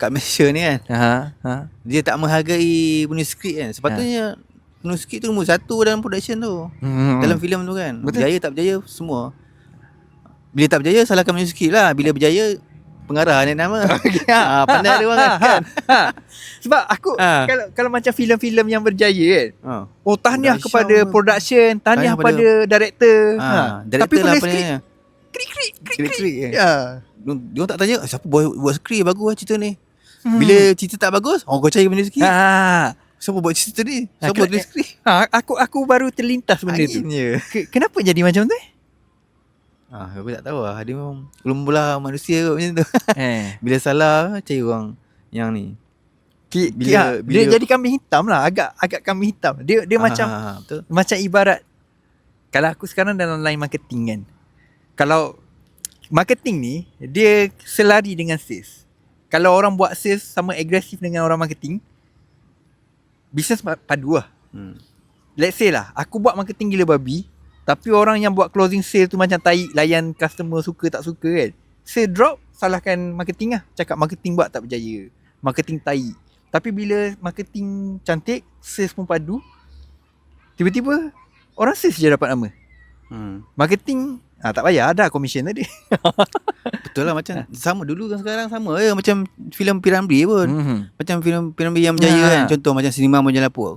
kat Malaysia ni kan, dia tak menghargai penulis skrip kan. Sepatutnya penulis skrip tu nombor satu dalam production tu, dalam filem tu kan. Betul. Berjaya tak berjaya semua. Bila tak berjaya salahkan penulis skrip lah. Bila berjaya pengarah ni nama. Pandai dia orang kan. Sebab aku kalau macam filem-filem yang berjaya kan, tahniah Production kepada production, tahniah pada director. Tapi Director lah penulis apa skrip ni. krik. Dia orang tak tanya siapa buat skrip bagus lah cerita ni. Bila cerita tak bagus, kau cari penulis skrip. Siapa buat cerita ni? Siapa buat tulis skrip? Aku baru terlintas benda tu. Kenapa jadi macam tu? Aku tak tahu lah. Dia memang belum belah manusia kot macam tu. Bila salah cari orang yang ni. Dia jadi kambing hitam lah. Agak kambing hitam. Dia macam betul. Macam ibarat, kalau aku sekarang dalam line marketing kan, kalau marketing ni dia selari dengan sales. Kalau orang buat sales sama agresif dengan orang marketing, bisnes padu lah. Let's say lah, aku buat marketing gila babi, tapi orang yang buat closing sale tu macam tai, layan customer suka tak suka kan, sale drop, salahkan marketing lah. Cakap marketing buat tak berjaya, marketing tai. Tapi bila marketing cantik, sales pun padu, tiba-tiba orang sales je dapat nama. Marketing tak payah ada commission tadi. Betul lah, macam sama dulu kan sekarang sama je. Macam filem Piramli pun. Macam filem Piramli yang berjaya kan. Contoh macam Cinema Menjadi Lapuk.